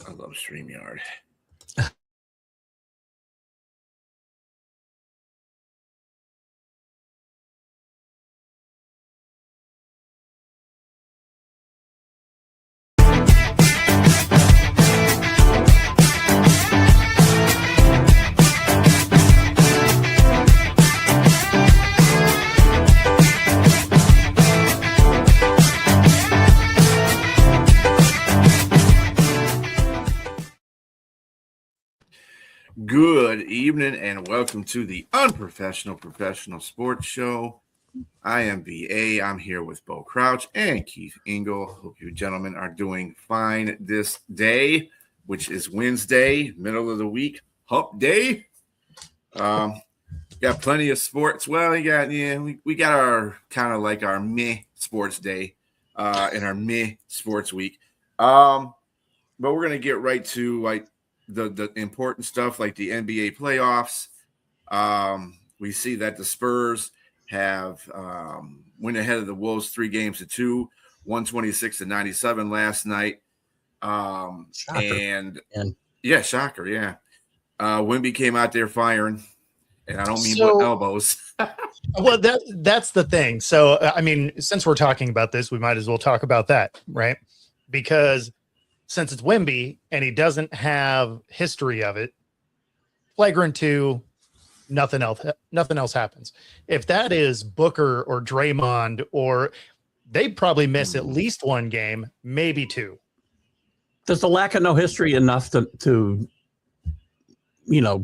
I love StreamYard. Good evening and welcome to the Unprofessional Professional Sports Show. I am BA. I'm here with Bo Crouch and Keith Engel. Hope you gentlemen are doing fine this day, which is Wednesday, middle of the week, hump day. Got plenty of sports. Well, we got our kind of like our meh sports day and our meh sports week. But we're gonna get right to like the important stuff like the NBA playoffs. We see that the Spurs have went ahead of the Wolves 3-2, 126-97 last night. Shocker. And yeah, shocker. Yeah. Wemby came out there firing, and I don't mean with elbows. Well, that's the thing. So, I mean, since we're talking about this, we might as well talk about that, right? Because since it's Wemby and he doesn't have history of it, flagrant 2, nothing else happens. If that is Booker or Draymond, or they probably miss at least one game, maybe 2. Does the lack of no history enough to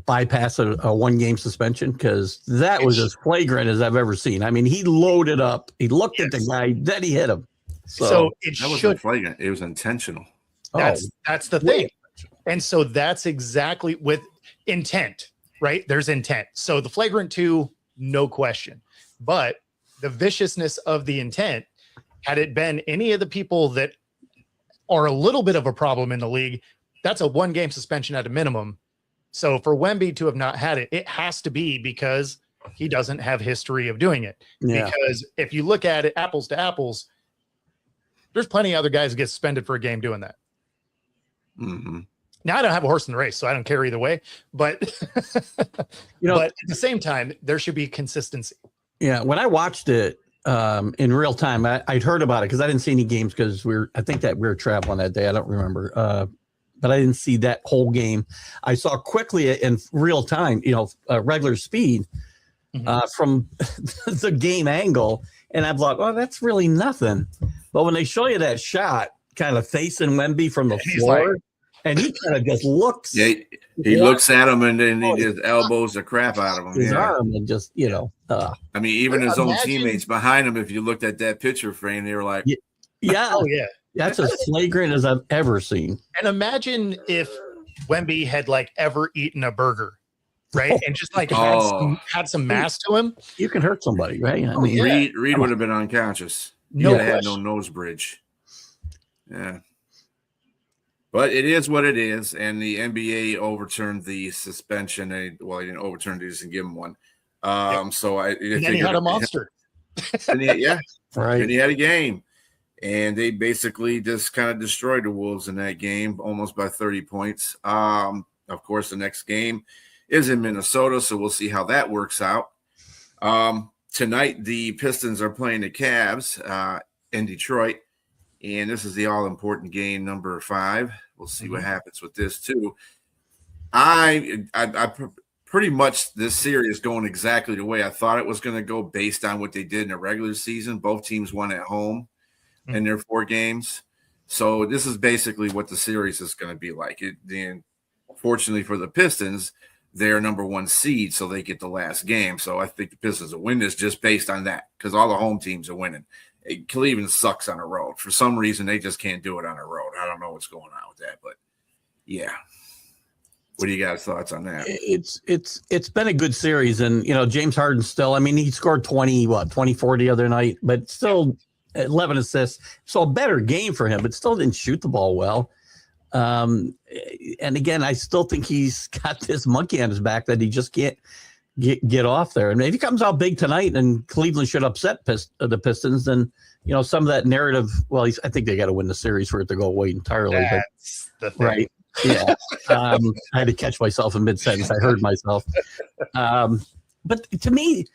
bypass a 1-game suspension? Because that was as flagrant as I've ever seen. I mean, he loaded up. He looked at the guy, then he hit him. So it that wasn't flagrant. It was intentional. That's the thing. And so that's exactly with intent, right? There's intent. So the flagrant 2, no question. But the viciousness of the intent, had it been any of the people that are a little bit of a problem in the league, that's a 1-game suspension at a minimum. So for Wemby to have not had it, it has to be because he doesn't have history of doing it. Yeah. Because if you look at it apples to apples, there's plenty of other guys who get suspended for a game doing that. Mm-hmm. Now I don't have a horse in the race, so I don't care either way. But but at the same time, there should be consistency. Yeah, when I watched it in real time, I'd heard about it because I didn't see any games because I think that we were traveling that day. I don't remember, but I didn't see that whole game. I saw quickly in real time, regular speed from the game angle, and I'm like, oh, that's really nothing. But when they show you that shot, kind of facing Wemby from the floor, and he kind of just looks. Yeah, he looks at him and then he just elbows the crap out of him. His arm and just, I mean, even his own teammates behind him, if you looked at that picture frame, they were like, yeah. Oh, yeah. That's as flagrant as I've ever seen. And imagine if Wemby had ever eaten a burger, right? And just had some mass to him. You can hurt somebody, right? I mean, Reed would have been unconscious. He had no nose bridge. Yeah. But it is what it is, and the NBA overturned the suspension. He didn't overturn it; he just give him one. So and then he had a monster. And right. And he had a game, and they basically just kind of destroyed the Wolves in that game, almost by 30 points. Of course, the next game is in Minnesota, so we'll see how that works out. Tonight, the Pistons are playing the Cavs in Detroit. And this is the all-important game, number 5. We'll see what happens with this, too. I pretty much this series going exactly the way I thought it was going to go based on what they did in the regular season. Both teams won at home in their 4 games. So this is basically what the series is going to be like. Fortunately for the Pistons, they're number 1 seed, so they get the last game. So I think the Pistons will win this just based on that because all the home teams are winning. Cleveland sucks on the road. For some reason, they just can't do it on the road. I don't know what's going on with that, but yeah. What do you guys' thoughts on that? It's been a good series, and James Harden still. I mean, he scored 24 the other night, but still 11 assists. So a better game for him, but still didn't shoot the ball well. And again, I still think he's got this monkey on his back that he just can't get off there. And if he comes out big tonight and Cleveland should upset the Pistons, then, you know, some of that narrative, well, I think they got to win the series for it to go away entirely. That's the thing. Right. Yeah. I had to catch myself in mid-sentence. I heard myself. But to me,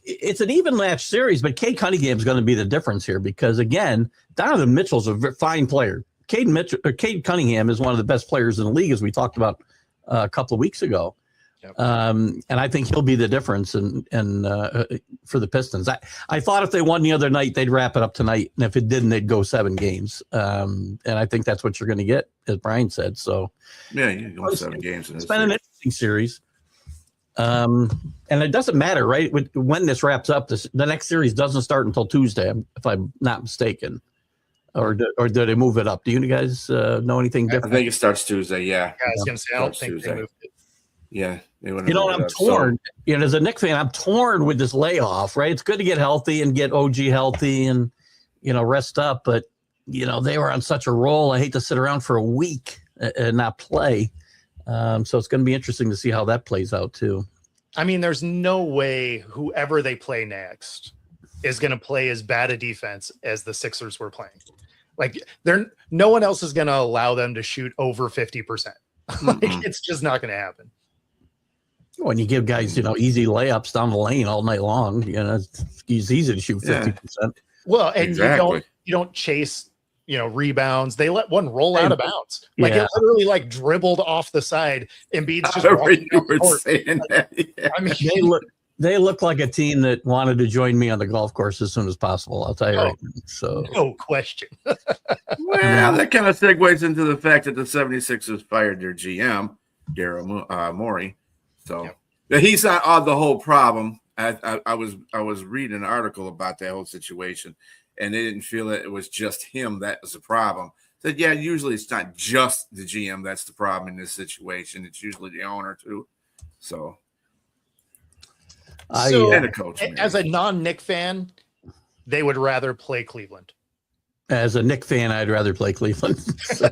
it's an even match series, but Cade Cunningham is going to be the difference here because, again, Donovan Mitchell's a fine player. Cade Cunningham is one of the best players in the league, as we talked about a couple of weeks ago. Yep. And I think he'll be the difference for the Pistons. I thought if they won the other night, they'd wrap it up tonight. And if it didn't, they'd go 7 games. And I think that's what you're going to get, as Brian said. So, yeah, you go 7 games. It's been an interesting series. And it doesn't matter, right? When this wraps up, the next series doesn't start until Tuesday, if I'm not mistaken. Or do they move it up? Do you guys know anything different? I think it starts Tuesday, yeah. I was going to say, I don't think they moved it. Yeah. I'm torn. So, as a Knicks fan, I'm torn with this layoff, right? It's good to get healthy and get OG healthy and, rest up. But, they were on such a roll. I hate to sit around for a week and not play. So it's going to be interesting to see how that plays out too. I mean, there's no way whoever they play next is going to play as bad a defense as the Sixers were playing. Like, no one else is going to allow them to shoot over 50%. It's just not going to happen. When you give guys, easy layups down the lane all night long, it's easy to shoot 50%. Well, and exactly. you don't chase, rebounds. They let one roll out of bounds. Like it literally dribbled off the side. Embiid's just walking you were saying that. Yeah. I mean, they look like a team that wanted to join me on the golf course as soon as possible. I'll tell you right now. So no question. Well, that kind of segues into the fact that the 76ers fired their GM, Daryl Morey. So he's not the whole problem. I was reading an article about that whole situation, and they didn't feel that it was just him that was the problem. Said, usually it's not just the GM that's the problem in this situation. It's usually the owner too. So and a coach. As a non-Knick fan, they would rather play Cleveland. As a Knick fan, I'd rather play Cleveland. So,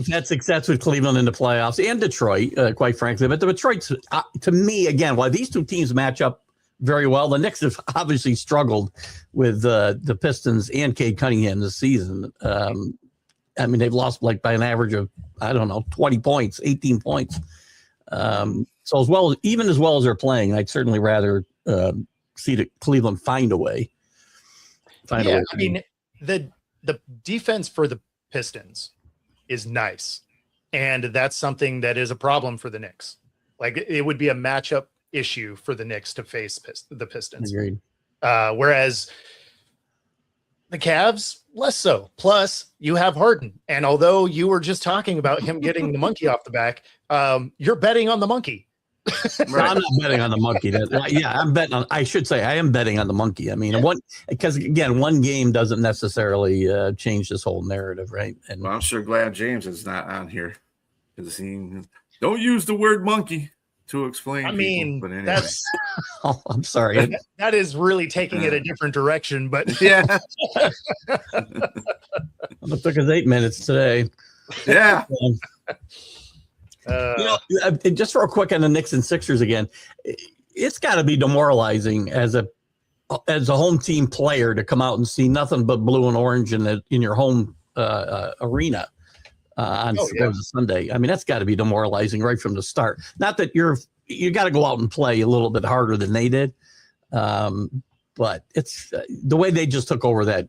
that's success with Cleveland in the playoffs and Detroit, quite frankly. But the Detroit's, to me, again, while these two teams match up very well, the Knicks have obviously struggled with the Pistons and Cade Cunningham this season. I mean, they've lost by an average of, 20 points, 18 points. So even as well as they're playing, I'd certainly rather see Cleveland find a way. I mean, the defense for the Pistons is nice, and that's something that is a problem for the Knicks. Like, it would be a matchup issue for the Knicks to face the Pistons. Agreed. Whereas the Cavs, less so. Plus, you have Harden, and although you were just talking about him getting the monkey off the back, you're betting on the monkey. Right. I'm not betting on the monkey. I'm betting on. I should say I am betting on the monkey. I mean, because again, one game doesn't necessarily change this whole narrative, right? And I'm sure glad James is not on here because don't use the word monkey to explain. I mean, but anyway. that's. I'm sorry. That is really taking it a different direction, but yeah. It took us 8 minutes today. Yeah. Just real quick on the Knicks and Sixers again, it's got to be demoralizing as a home team player to come out and see nothing but blue and orange in your home arena on Sunday. I mean, that's got to be demoralizing right from the start. Not that you got to go out and play a little bit harder than they did, but it's the way they just took over that.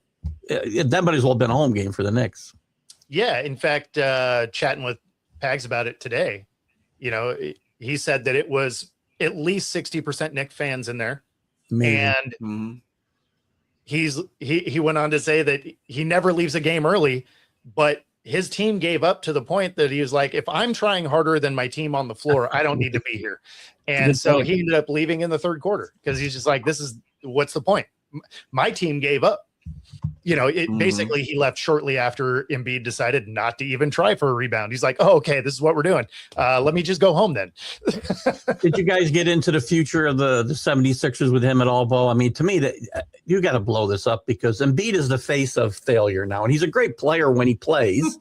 That might as well have been a home game for the Knicks. Yeah, in fact, chatting with Pags about it today, he said that it was at least 60% Knicks fans in there. And he went on to say that he never leaves a game early, but his team gave up to the point that he was like, if I'm trying harder than my team on the floor, I don't need to be here. And so he ended up leaving in the third quarter because he's just like, what's the point? My team gave up. Basically he left shortly after Embiid decided not to even try for a rebound. He's like, oh, okay, this is what we're doing. Let me just go home then. Did you guys get into the future of the 76ers with him at all, Bo? I mean, to me, that you got to blow this up because Embiid is the face of failure now, and he's a great player when he plays.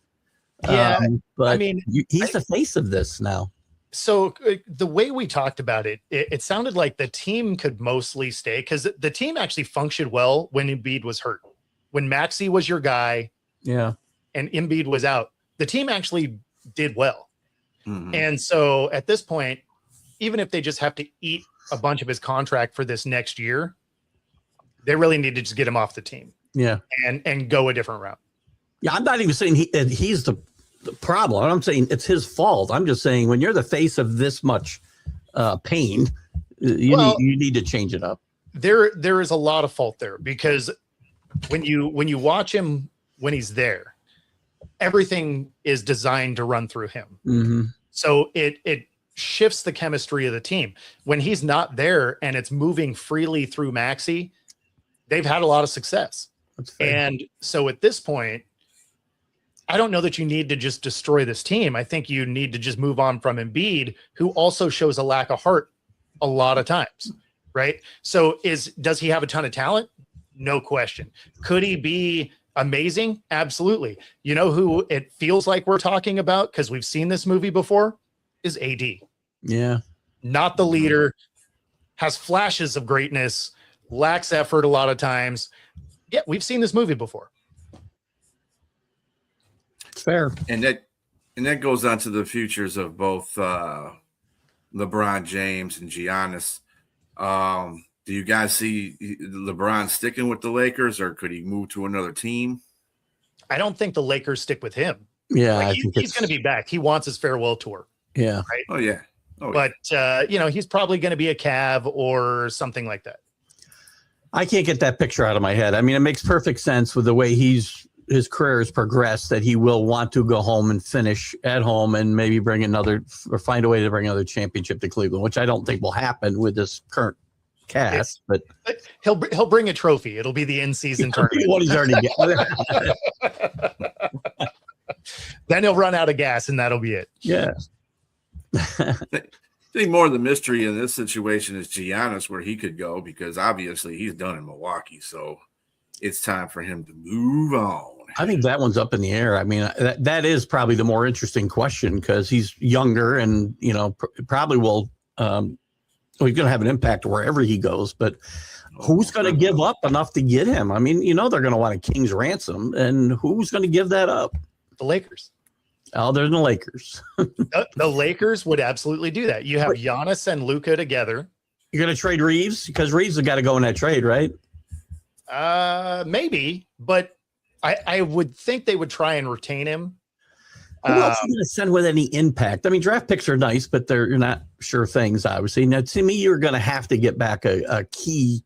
Yeah, but I mean, he's the face of this now. So the way we talked about it, it sounded like the team could mostly stay because the team actually functioned well when Embiid was hurt. When Maxey was your guy, and Embiid was out, the team actually did well. Mhm. And so at this point, even if they just have to eat a bunch of his contract for this next year, they really need to just get him off the team. Yeah. And go a different route. Yeah. I'm not even saying he's the problem. I'm saying it's his fault. I'm just saying when you're the face of this much pain, you need to change it up. There is a lot of fault there, because when you watch him when he's there, everything is designed to run through him. Mm-hmm. So it shifts the chemistry of the team. When he's not there and it's moving freely through Maxey, they've had a lot of success. And so at this point, I don't know that you need to just destroy this team. I think you need to just move on from Embiid, who also shows a lack of heart a lot of times, right? So does he have a ton of talent? No question. Could he be amazing? Absolutely. You know who it feels like we're talking about, because we've seen this movie before, is AD. Yeah. Not the leader, has flashes of greatness, lacks effort a lot of times. Yeah, we've seen this movie before. It's fair. And that goes on to the futures of both LeBron James and Giannis. Do you guys see LeBron sticking with the Lakers, or could he move to another team? I don't think the Lakers stick with him. Yeah, like he's going to be back. He wants his farewell tour. Yeah. Right. Oh yeah. But he's probably going to be a Cav or something like that. I can't get that picture out of my head. I mean, it makes perfect sense with the way his career has progressed, that he will want to go home and finish at home and maybe find a way to bring another championship to Cleveland, which I don't think will happen with this current cast. But he'll bring a trophy. It'll be the in-season tournament. What he's already got. Then he'll run out of gas, and that'll be it. Yeah. I think more of the mystery in this situation is Giannis, where he could go, because obviously he's done in Milwaukee. So it's time for him to move on. I think that one's up in the air. I mean, that is probably the more interesting question, because he's younger and, probably will, he's going to have an impact wherever he goes, but who's going to give up enough to get him? I mean, they're going to want a king's ransom, and who's going to give that up? The Lakers. Oh, they're the Lakers. The Lakers would absolutely do that. You have Giannis and Luka together. You're going to trade Reeves, because Reeves has got to go in that trade, right? Maybe, but I would think they would try and retain him. Who else are you going to send with any impact? I mean, draft picks are nice, but you're not sure things, obviously. Now, to me, you're going to have to get back a key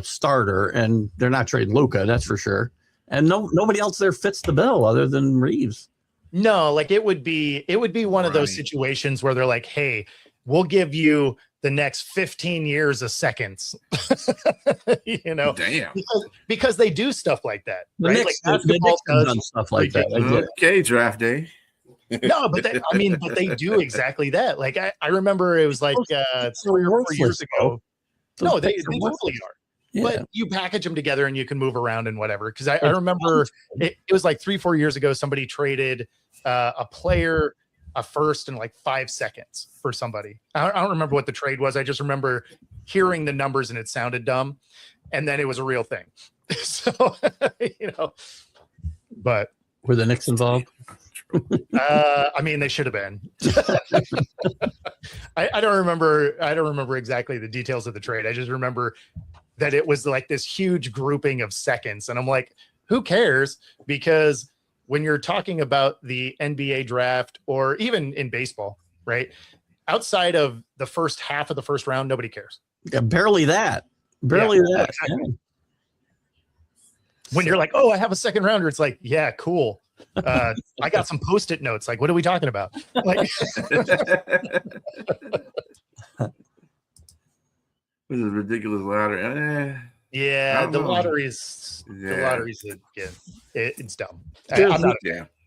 starter, and they're not trading Luka, that's for sure. And nobody else there fits the bill other than Reeves. No, like it would be one of those situations where they're like, hey, we'll give you the next 15 years of seconds. Damn. Because they do stuff like that. The right? Knicks, like the Knicks have done stuff like that. Okay, draft day. No, but they do exactly that. Like I remember it was like 3 or 4 years ago. No, they totally are. Yeah. But you package them together and you can move around and whatever. Because I remember it was like 3-4 years ago, somebody traded a player, a first, in like 5 seconds for somebody. I don't remember what the trade was. I just remember hearing the numbers and it sounded dumb. And then it was a real thing. So, but were the Knicks involved? I mean, they should have been. I don't remember exactly the details of the trade. I just remember that it was like this huge grouping of seconds. And I'm like, who cares? Because when you're talking about the NBA draft, or even in baseball, right? Outside of the first half of the first round, nobody cares. Yeah, barely that. Barely that. Exactly. Yeah. When you're like, oh, I have a second rounder, it's like, yeah, cool. I got some Post-it notes. Like, what are we talking about? Like, This is a ridiculous lottery. yeah, the lottery's it's dumb.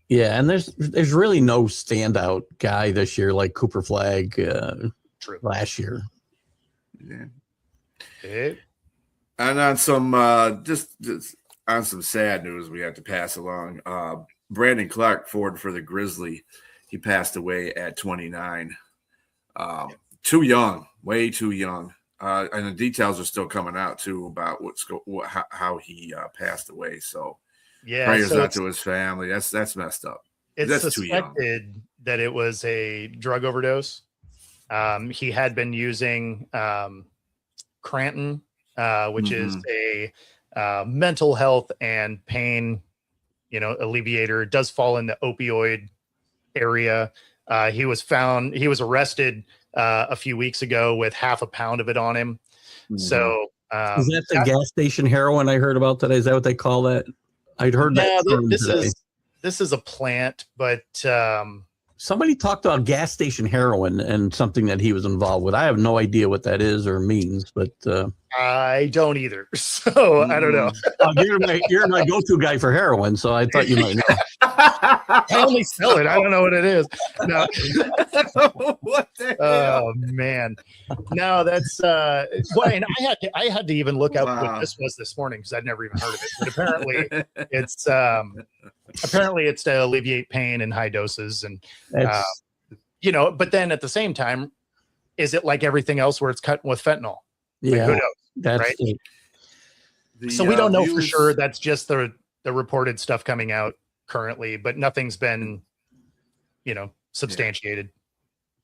Yeah, and there's really no standout guy this year like Cooper Flagg last year. Yeah. And on some just on some sad news we have to pass along. Brandon Clark, forward for the Grizzly, he passed away at 29. Too young, way too young. And the details are still coming out too about how he passed away. So yeah, prayers out to his family. That's messed up. It's That's too young. suspected that it was a drug overdose. He had been using Cranton, which is a mental health and pain, alleviator. It does fall in the opioid area. He was arrested a few weeks ago with half a pound of it on him. So is that the gas station heroin I heard about today? Is that what they call that? I'd heard that term today. This is a plant, but somebody talked about gas station heroin and something that he was involved with. I have no idea what that is or means, but I don't either. So I don't know. You're my go-to guy for heroin, so I thought you might know. I only sell it. I don't know what it is. No. What the Oh man. No, that's well, and I had to even look up what this was this morning because I'd never even heard of it. But apparently it's to alleviate pain in high doses, and but then at the same time, is it like everything else where it's cut with fentanyl? Yeah, like, that's right. So we don't know for sure. That's just the reported stuff coming out currently, but nothing's been, substantiated.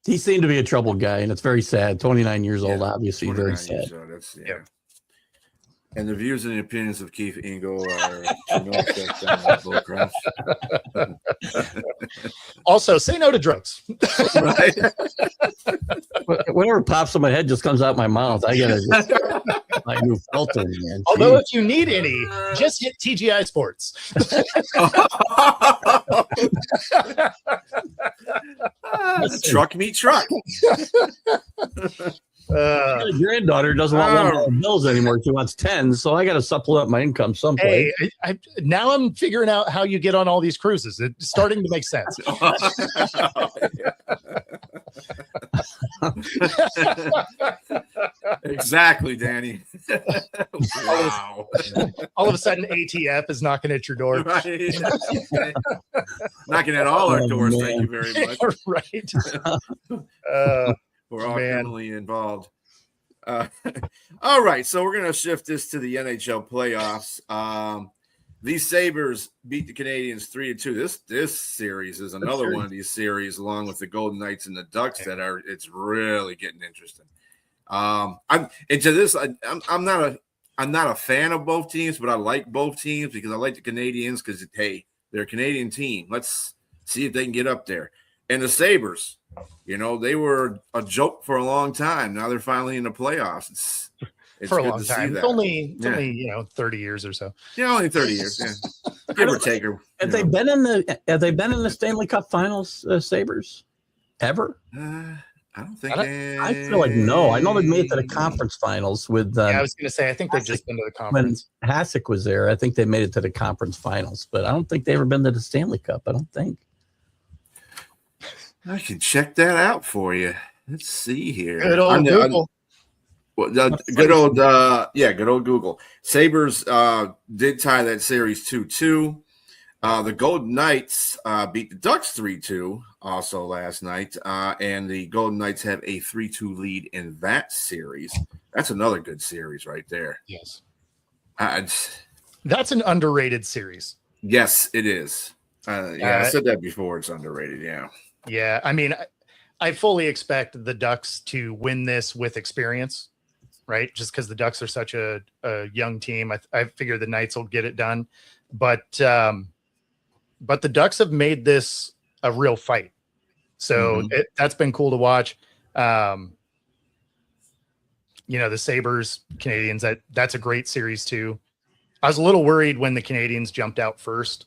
He seemed to be a troubled guy, and it's very sad. 29 years old, obviously, very sad. And the views and the opinions of Keith Ingo are no effect on Bullcrunch. Also, say no to drugs. Right? Whatever pops in my head just comes out my mouth. I gotta my new filter, man. Although, if you need any, just hit TGI Sports. Truck meet truck. My granddaughter doesn't want $1 bills anymore. She wants 10, so I got to supplement my income someplace. Hey, now I'm figuring out how you get on all these cruises. It's starting to make sense. Exactly, Danny. Wow. All of a sudden, ATF is knocking at your door. Right. Knocking at all our doors. Man. Thank you very much. Right. We're all criminally involved. All right, so we're going to shift this to the NHL playoffs. These Sabres beat the Canadians 3-2. This series is another one of these series, along with the Golden Knights and the Ducks, it's really getting interesting. I'm not a fan of both teams, but I like both teams because I like the Canadians because hey, they're a Canadian team. Let's see if they can get up there. And the Sabres, they were a joke for a long time. Now they're finally in the playoffs. It's for a long time. It's only 30 years or so. Yeah, only 30 years. Yeah. Give or take. Have they been in the Stanley Cup Finals, Sabres? Ever? I don't think. I feel like no. I know they made it to the conference finals with. I was going to say I think they've just been to the conference. When Hasek was there, I think they made it to the conference finals, but I don't think they ever been to the Stanley Cup. I don't think. I can check that out for you. Let's see here. Good old Google. Good old Google. Sabres did tie that series 2-2. The Golden Knights beat the Ducks 3-2 also last night, and the Golden Knights have a 3-2 lead in that series. That's another good series right there. Yes. That's an underrated series. Yes, it is. I said that before. It's underrated, yeah. Yeah, I mean, I fully expect the Ducks to win this with experience, right? Just because the Ducks are such a young team. I figure the Knights will get it done. But the Ducks have made this a real fight. So that's been cool to watch. The Sabres, Canadians, that's a great series too. I was a little worried when the Canadians jumped out first.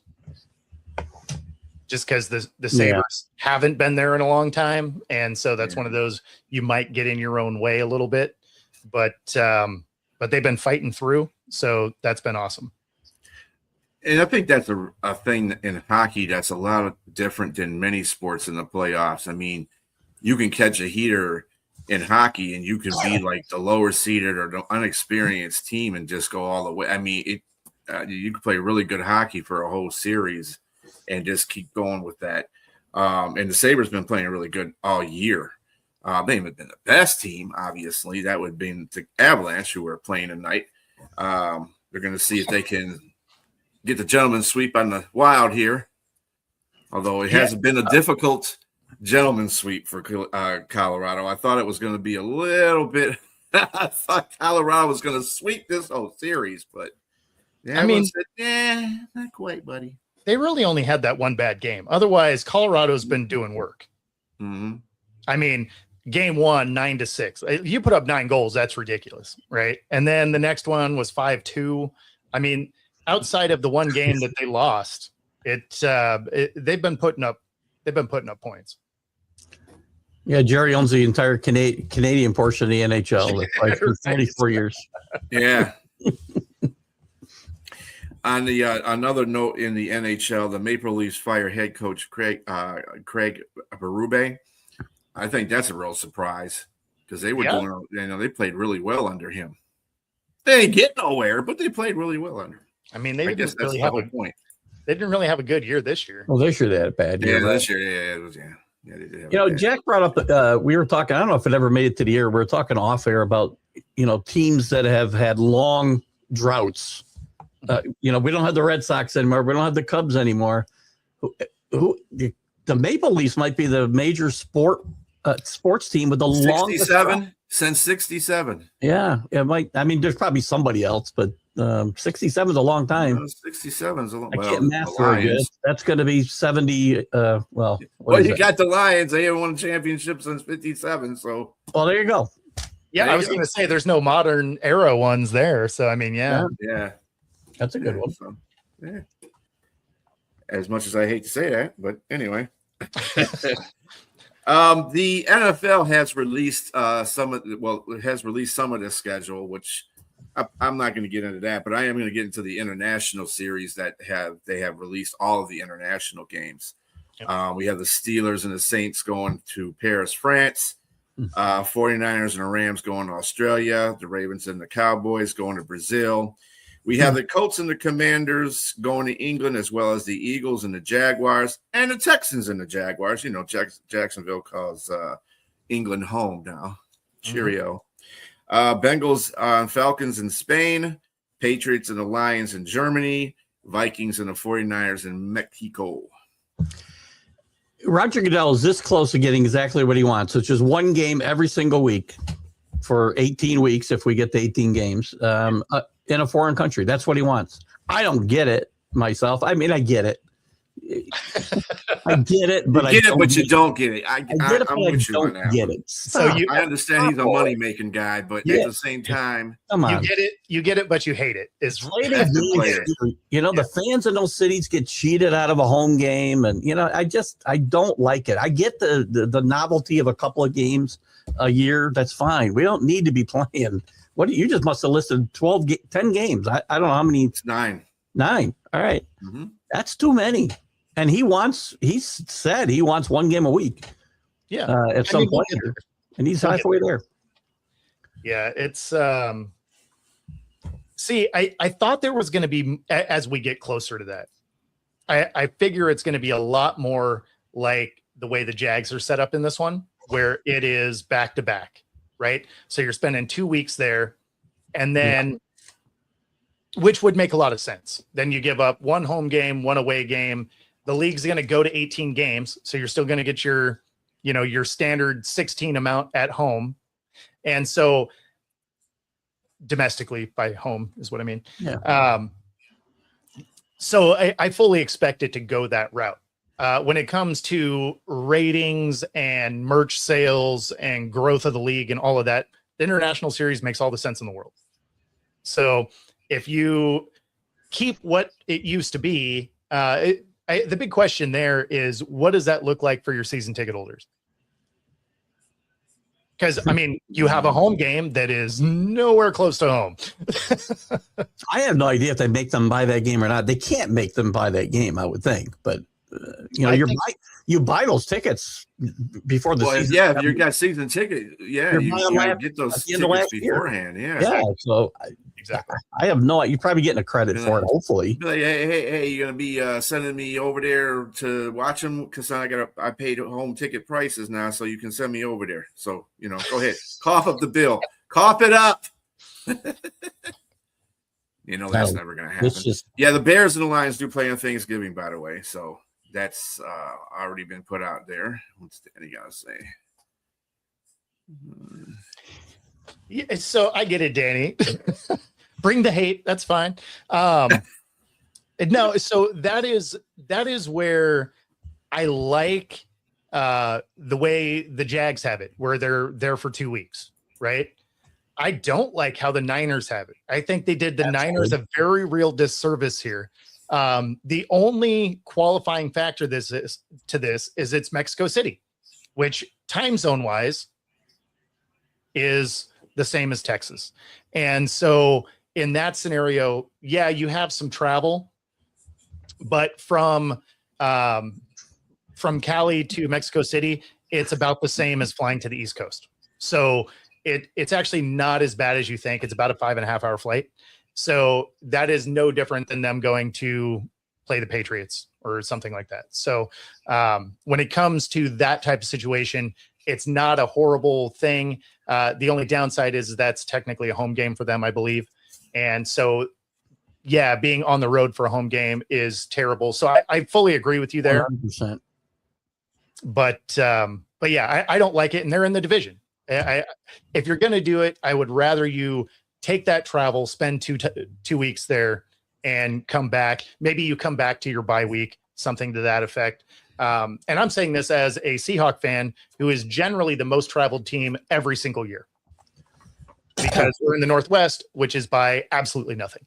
Just because the Sabres haven't been there in a long time. And so that's one of those you might get in your own way a little bit. But they've been fighting through. So that's been awesome. And I think that's a thing in hockey that's a lot different than many sports in the playoffs. I mean, you can catch a heater in hockey and you can be like the lower seeded or the unexperienced team and just go all the way. I mean, you can play really good hockey for a whole series and just keep going with that. And the Sabres been playing really good all year. They haven't been the best team, obviously. That would be the Avalanche, who are playing tonight. They're going to see if they can get the gentleman's sweep on the Wild here. Although it hasn't been a difficult gentleman's sweep for Colorado. I thought it was going to be a little bit. I thought Colorado was going to sweep this whole series, but said, not quite, buddy. They really only had that one bad game. Otherwise, Colorado's been doing work. Mm-hmm. I mean, game 1, 9-6. You put up 9 goals. That's ridiculous, right? And then the next one was 5-2. I mean, outside of the one game that they lost, they've been putting up points. Yeah, Jerry owns the entire Canadian portion of the NHL for 44 years. Yeah. On the another note in the NHL, the Maple Leafs fire head coach Craig Berube. I think that's a real surprise because they were doing, they played really well under him. They didn't get nowhere, but they played really well under him. I mean, they didn't really have a point. They didn't really have a good year this year. Well, this year they had a bad year. Yeah, this year, it was, Yeah, they did Jack brought up, we were talking, I don't know if it ever made it to the air. We were talking off air about, teams that have had long droughts. We don't have the Red Sox anymore. We don't have the Cubs anymore. The Maple Leafs might be the major sports team with the longest 67 since 67. Yeah, it might. I mean, there's probably somebody else, but 67 is a long time. 67 is a long. I can't math very good. That's going to be 70. Well, you got the Lions. They haven't won a championship since 57. So, well, there you go. Yeah, I was going to say there's no modern era ones there. So I mean, yeah. That's a good one. So, yeah. As much as I hate to say that, but anyway. The NFL has released some of the schedule, which I'm not going to get into that, but I am going to get into the international series that they have released all of the international games. Yep. We have the Steelers and the Saints going to Paris, France. 49ers and the Rams going to Australia. The Ravens and the Cowboys going to Brazil. We have the Colts and the Commanders going to England, as well as the Eagles and the Jaguars, and the Texans and the Jaguars. Jacksonville calls England home now. Cheerio. Bengals and Falcons in Spain, Patriots and the Lions in Germany, Vikings and the 49ers in Mexico. Roger Goodell is this close to getting exactly what he wants, which is one game every single week for 18 weeks if we get to 18 games. In a foreign country. That's what he wants. I don't get it myself. I mean, I get it. I get it, but you don't get it. I'm with you on that. Get it. So I understand he's a money-making guy, but at the same time, come on. You get it, but you hate it. The fans in those cities get cheated out of a home game, and I don't like it. I get the novelty of a couple of games a year. That's fine. We don't need to be playing. What you just must have listed 10 games. I don't know how many. It's 9. 9. All right. Mm-hmm. That's too many. And he said he wants one game a week. Yeah. At some point. And he's halfway there. Yeah. It's, see, I thought there was going to be, as we get closer to that, I figure it's going to be a lot more like the way the Jags are set up in this one, where it is back to back. Right. So you're spending 2 weeks there and then, which would make a lot of sense. Then you give up one home game, one away game. The league's going to go to 18 games. So you're still going to get your standard 16 amount at home. And so domestically by home is what I mean. Yeah. So I fully expect it to go that route. When it comes to ratings and merch sales and growth of the league and all of that, the international series makes all the sense in the world. So if you keep what it used to be, the big question there is, what does that look like for your season ticket holders? Because, I mean, you have a home game that is nowhere close to home. I have no idea if they make them buy that game or not. They can't make them buy that game, I would think, but you buy those tickets before the season. Yeah, if you got season ticket, you get those tickets beforehand. Yeah. So exactly. I have no. You're probably getting a credit for it. Hopefully. Like, hey, you're gonna be sending me over there to watch them because I paid home ticket prices now, so you can send me over there. So go ahead, cough up the bill, cough it up. That's never gonna happen. The Bears and the Lions do play on Thanksgiving, by the way. So. that's already been put out there. What's Danny got to say? Yeah, so I get it, Danny. Bring the hate. That's fine. No, so that is where I like the way the Jags have it, where they're there for 2 weeks, right? I don't like how the Niners have it. I think they did the Niners a very real disservice here. The only qualifying factor this is it's Mexico City, which time zone wise is the same as Texas. And so in that scenario, yeah, you have some travel, but from Cali to Mexico City, it's about the same as flying to the East Coast. So it's actually not as bad as you think. It's about a 5.5 hour flight. So that is no different than them going to play the Patriots or something like that. So when it comes to that type of situation, it's not a horrible thing. The only downside is that's technically a home game for them, I believe. And so, yeah, being on the road for a home game is terrible. So I fully agree with you there. 100%. But yeah, I don't like it. And they're in the division. If you're going to do it, I would rather you take that travel, spend 2 weeks there and come back. Maybe you come back to your bye week, something to that effect. And I'm saying this as a Seahawk fan who is generally the most traveled team every single year because we're in the Northwest, which is by absolutely nothing.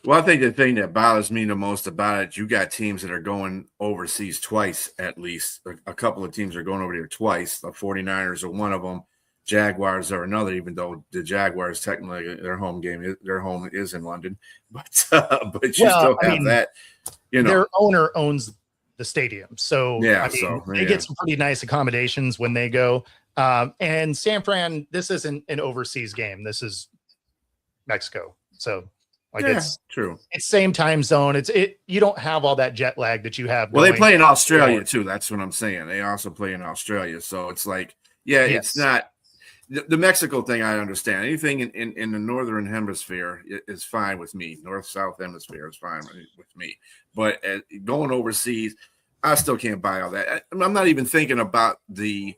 Well, I think the thing that bothers me the most about it, you got teams that are going overseas twice at least. A couple of teams are going over there twice. The 49ers are one of them. Jaguars are another, even though the Jaguars technically their home is in London. But you still have that. You know, their owner owns the stadium. So, yeah, they get some pretty nice accommodations when they go. And San Fran, this isn't an overseas game. This is Mexico. So it's true. It's same time zone. You don't have all that jet lag that you have. Well, they play in Australia too. That's what I'm saying. They also play in Australia. So it's like, it's not the Mexico thing. I understand. Anything in the northern hemisphere is fine with me. North-south hemisphere is fine with me. But going overseas, I still can't buy all that. I'm not even thinking about the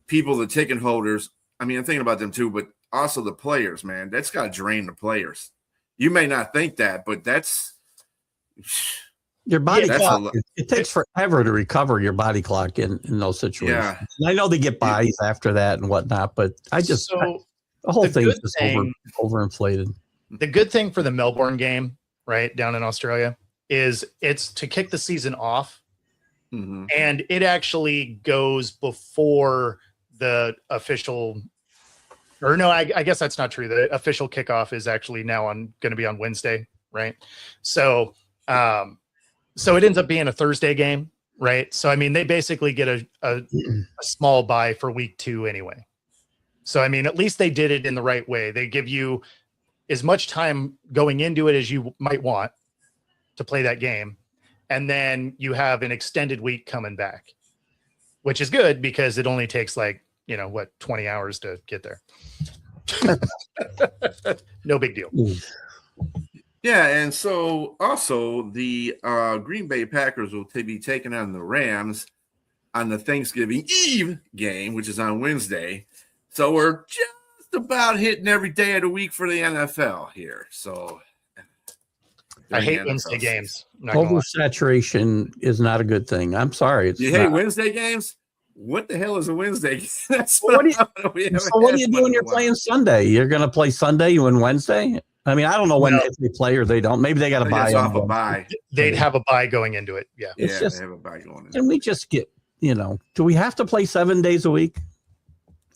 people, the ticket holders. I mean, I'm thinking about them too, but also the players, man. That's got to drain the players. You may not think that, but that's your body clock. It takes forever to recover your body clock in those situations. Yeah. And I know they get buys after that and whatnot, but the whole thing is just overinflated. The good thing for the Melbourne game, right, down in Australia, is it's to kick the season off. Mm-hmm. And it actually goes before the official. Or no, I guess that's not true. The official kickoff is actually now going to be on Wednesday, right? So, so it ends up being a Thursday game, right? So, I mean, they basically get a small bye for week 2 anyway. So, I mean, at least they did it in the right way. They give you as much time going into it as you might want to play that game. And then you have an extended week coming back, which is good because it only takes 20 hours to get there. No big deal. Yeah, and so also the Green Bay Packers will be taking on the Rams on the Thanksgiving Eve game, which is on Wednesday. So we're just about hitting every day of the week for the NFL here. So I hate Wednesday games. Oversaturation is not a good thing. I'm sorry. You hate Wednesday games? What the hell is a Wednesday? That's what are you doing? You're playing Sunday. You're going to play Sunday and Wednesday. I mean, I don't know when they play or they don't. Maybe they got a bye. Off a bye. They'd have a bye going into it. Yeah. They have a bye going into it. Can we just get, do we have to play 7 days a week?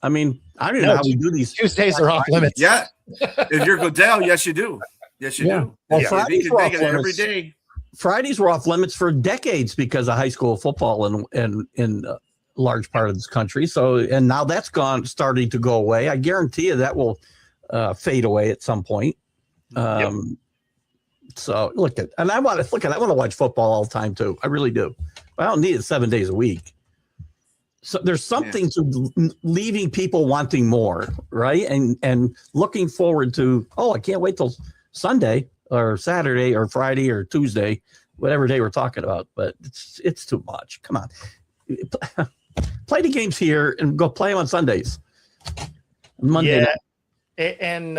I mean, I don't know how we do these. Tuesdays are off limits. Yeah. If you're Goodell, yes, you do. Yes, you do. Well, Fridays were off limits every day. Fridays were off limits for decades because of high school football in large part of this country. So, and now that's starting to go away. I guarantee you that will fade away at some point. So I want to watch football all the time too. I really do. But I don't need it 7 days a week. So there's something to leaving people wanting more, right? And looking forward to, I can't wait till Sunday or Saturday or Friday or Tuesday whatever day we're talking about. But it's too much. Come on, play the games here and go play them on Sundays. Monday night. And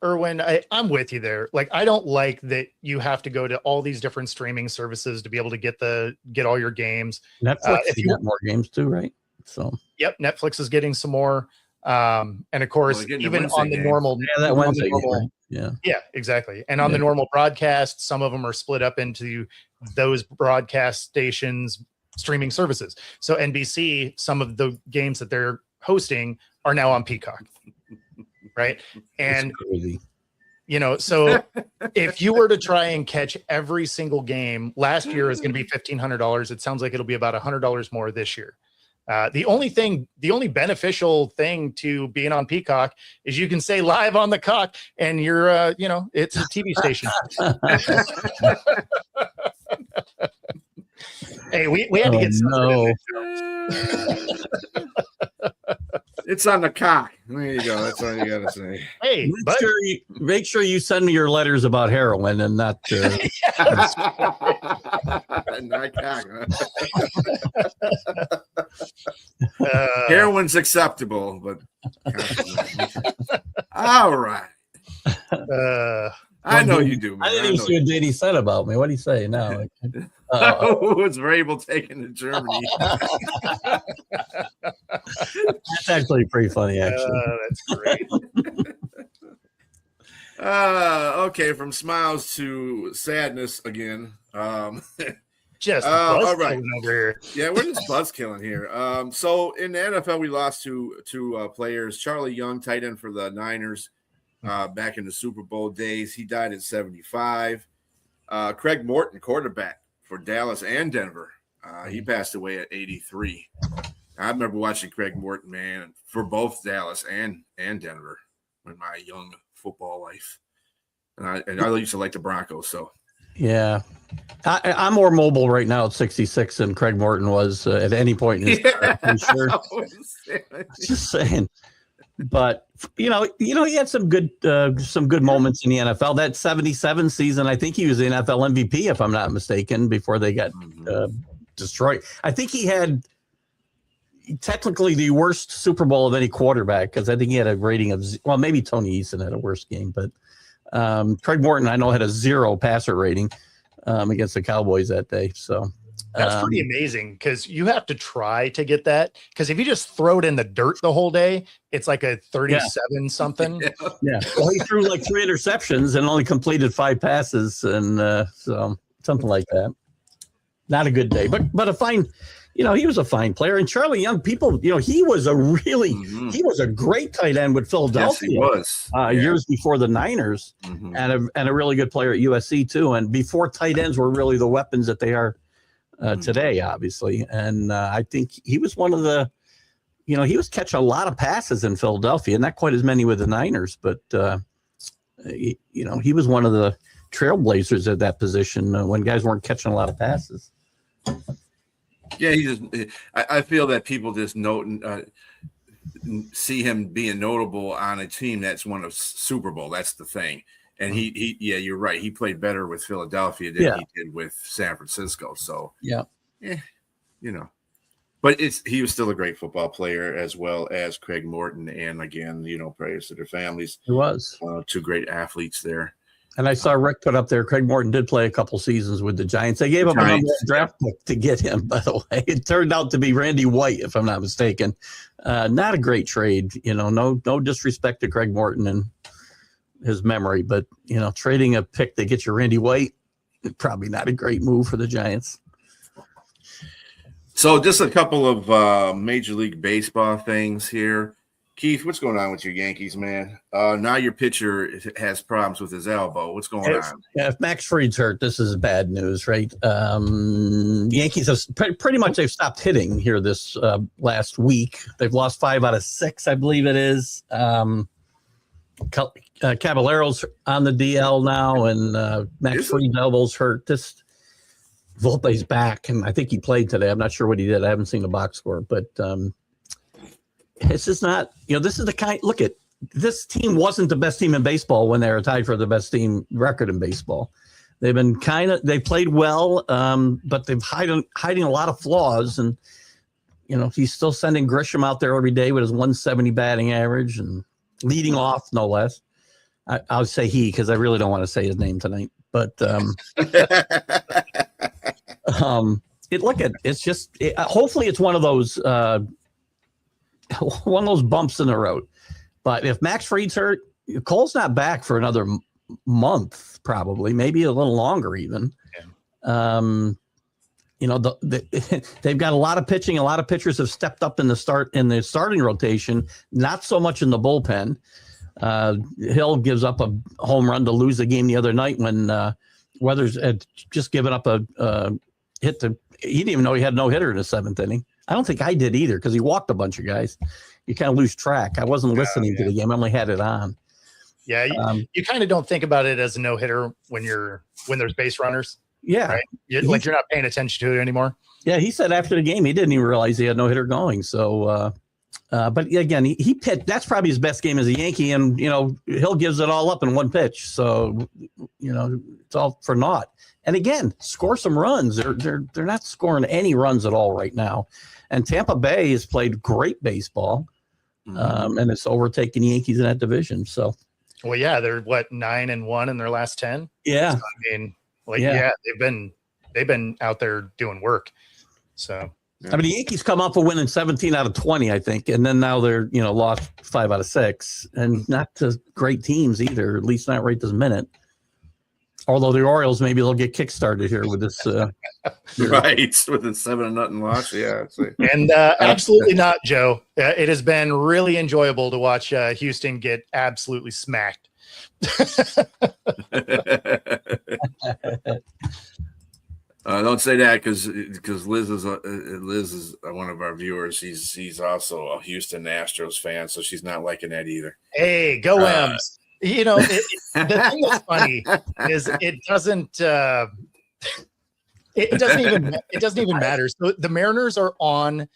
Erwin, I'm with you there. Like, I don't like that you have to go to all these different streaming services to be able to get all your games. Netflix if you got more games too, right? So yep, Netflix is getting some more. And of course, even on the normal, that Wednesday game, right? Yeah, exactly. And on the normal broadcast, some of them are split up into those broadcast stations streaming services. So NBC, some of the games that they're hosting are now on Peacock. Right. And, so if you were to try and catch every single game, last year is going to be $1,500. It sounds like it'll be about $100 more this year. The only beneficial thing to being on Peacock is you can say live on the cock and you're, it's a TV station. Hey, we had to get It's on the cock. There you go. That's all you got to say. Hey, make sure you send me your letters about heroin and not not cock. Heroin's acceptable, but all right. I know you do, man. I didn't even see what Danny said about me. What do you say now? It's Vrabel taken to Germany. That's actually pretty funny, actually. That's great. Okay, from smiles to sadness again. Just all right. Over here. Yeah, we're just buzz killing here. So in the NFL, we lost two players. Charlie Young, tight end for the Niners, back in the Super Bowl days. He died at 75. Craig Morton, quarterback for Dallas and Denver. He passed away at 83. I remember watching Craig Morton, man, for both Dallas and Denver in my young football life. And I used to like the Broncos, so. Yeah. I'm more mobile right now at 66 than Craig Morton was at any point in his career. I'm sure. Just saying. But he had some good moments in the NFL. That 77 season, I think he was the NFL MVP, if I'm not mistaken, before they got destroyed. I think he had technically the worst Super Bowl of any quarterback, because I think he had a rating of, well, maybe Tony Eason had a worse game, but Craig Morton, I know, had a 0 passer rating against the Cowboys that day. So that's pretty amazing, because you have to try to get that. Because if you just throw it in the dirt the whole day, it's like a 37 something. Yeah. Well, he threw like 3 interceptions and only completed 5 passes, and so something like that. Not a good day, but a fine. He was a fine player. And Charlie Young, people, he was he was a great tight end with Philadelphia. Yes, he was. Years before the Niners, and a really good player at USC too. And before tight ends were really the weapons that they are today, obviously. And I think he was one of the, he was catching a lot of passes in Philadelphia, not quite as many with the Niners, but he was one of the trailblazers at that position when guys weren't catching a lot of passes. Yeah, I feel that people just see him being notable on a team that's won a Super Bowl. That's the thing. And you're right. He played better with Philadelphia than he did with San Francisco. So but he was still a great football player, as well as Craig Morton. And again, prayers to their families. He was 2 great athletes there. And I saw Rick put up there, Craig Morton did play a couple seasons with the Giants. They gave up a draft pick to get him, by the way. It turned out to be Randy White, if I'm not mistaken. Not a great trade, no disrespect to Craig Morton and his memory, but, trading a pick to get you Randy White, probably not a great move for the Giants. So just a couple of Major League Baseball things here. Keith, what's going on with your Yankees, man? Now your pitcher has problems with his elbow. What's going on? Yeah, if Max Fried's hurt, this is bad news, right? Yankees have pretty much they've stopped hitting here this last week. They've lost 5 out of 6, I believe it is. Caballero's on the DL now, and Max Fried's elbow's hurt. This Volpe's back, and I think he played today. I'm not sure what he did. I haven't seen the box score, but it's just not, this is the kind, look at, this team wasn't the best team in baseball when they were tied for the best team record in baseball. They've been they played well, but they've hiding a lot of flaws. And, he's still sending Grisham out there every day with his 170 batting average and leading off, no less. I'll say he, because I really don't want to say his name tonight. But hopefully it's one of those bumps in the road. But if Max Fried's hurt, Cole's not back for another month, probably, maybe a little longer even. Yeah. They've got a lot of pitching. A lot of pitchers have stepped up in the starting rotation, not so much in the bullpen. Hill gives up a home run to lose the game the other night when Weathers had just given up a hit to. He didn't even know he had no hitter in the 7th inning. I don't think I did either because he walked a bunch of guys. You kind of lose track. I wasn't listening to the game. I only had it on. Yeah, you kind of don't think about it as a no hitter when there's base runners. Yeah, right? You're not paying attention to it anymore. Yeah, he said after the game he didn't even realize he had no hitter going. So, but again, he pitched. That's probably his best game as a Yankee, and Hill gives it all up in one pitch. So, it's all for naught. And again, score some runs. They're not scoring any runs at all right now. And Tampa Bay has played great baseball, and it's overtaking the Yankees in that division. So, well, yeah, they're 9-1 in their last 10. Yeah, so, I mean. They've been out there doing work. So I mean, the Yankees come off of winning 17 out of 20, I think, and then now they're lost 5 out of 6, and not to great teams either. At least not right this minute. Although the Orioles, maybe they'll get kickstarted here with this. Right, with a 7-0 loss. Yeah, and absolutely not, Joe. It has been really enjoyable to watch Houston get absolutely smacked. Don't say that because Liz is one of our viewers. She's also a Houston Astros fan, so she's not liking that either. Hey, go M's! The thing that's funny is it doesn't even matter. So the Mariners are on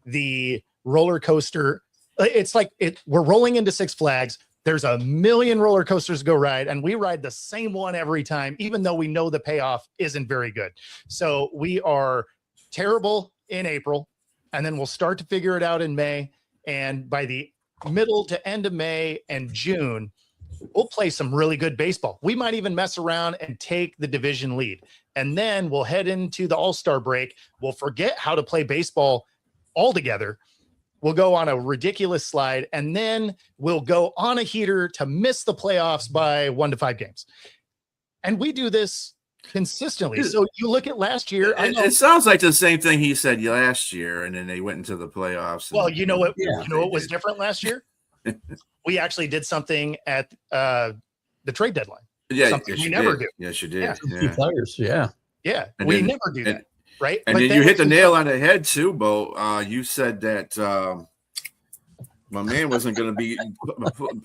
the roller coaster. It's like we're rolling into Six Flags. There's a million roller coasters to go ride, and we ride the same one every time, even though we know the payoff isn't very good. So we are terrible in April, and then we'll start to figure it out in May. And by the middle to end of May and June, we'll play some really good baseball. We might even mess around and take the division lead. And then we'll head into the All-Star break. We'll forget how to play baseball altogether. We'll go on a ridiculous slide, and then we'll go on a heater to miss the playoffs by 1 to 5 games. And we do this consistently. So you look at last year. It sounds like the same thing he said last year, and then they went into the playoffs. Well, you know what was different last year? We actually did something at the trade deadline. Yeah, something we never do. Yes, you did. Yeah. Players, yeah. We never do that. Right. And then you hit the nail on the head too, Bo. You said that my man wasn't going to be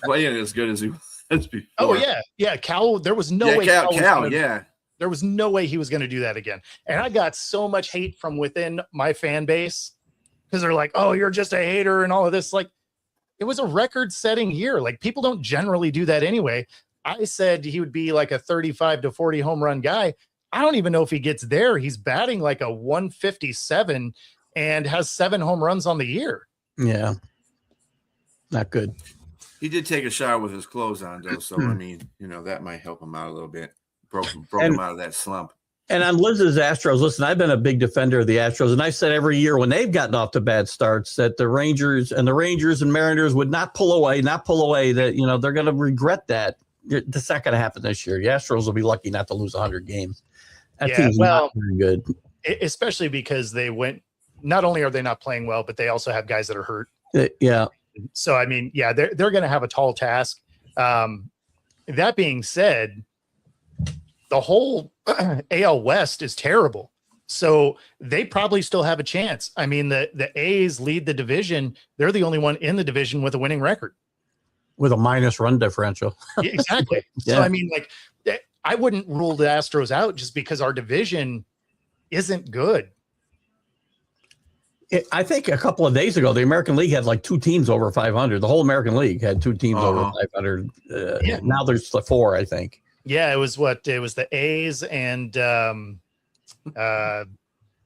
playing as good as he was before. Oh yeah. Cal, there was no way. There was no way he was going to do that again. And I got so much hate from within my fan base because they're like, "Oh, you're just a hater," and all of this. Like, it was a record-setting year. Like, people don't generally do that anyway. I said he would be like a 35 to 40 home run guy. I don't even know if he gets there. He's batting like a 157 and has 7 home runs on the year. Yeah. Not good. He did take a shower with his clothes on, though. So, I mean, that might help him out a little bit. Broke him out of that slump. And on Liz's Astros, listen, I've been a big defender of the Astros. And I've said every year when they've gotten off to bad starts that the Rangers and Mariners would not pull away, that, they're going to regret that. That's not going to happen this year. The Astros will be lucky not to lose 100 games. That team's not very good. Especially because they went, not only are they not playing well, but they also have guys that are hurt. Yeah. So, I mean, they're going to have a tall task. That being said, the whole AL West is terrible. So they probably still have a chance. I mean, the A's lead the division. They're the only one in the division with a winning record. With a minus run differential. Exactly. Yeah. So, I mean, like, I wouldn't rule the Astros out just because our division isn't good. I think a couple of days ago, the American League had like 2 teams over 500. The whole American League had 2 teams over 500. Now there's 4, I think. Yeah, it was the A's and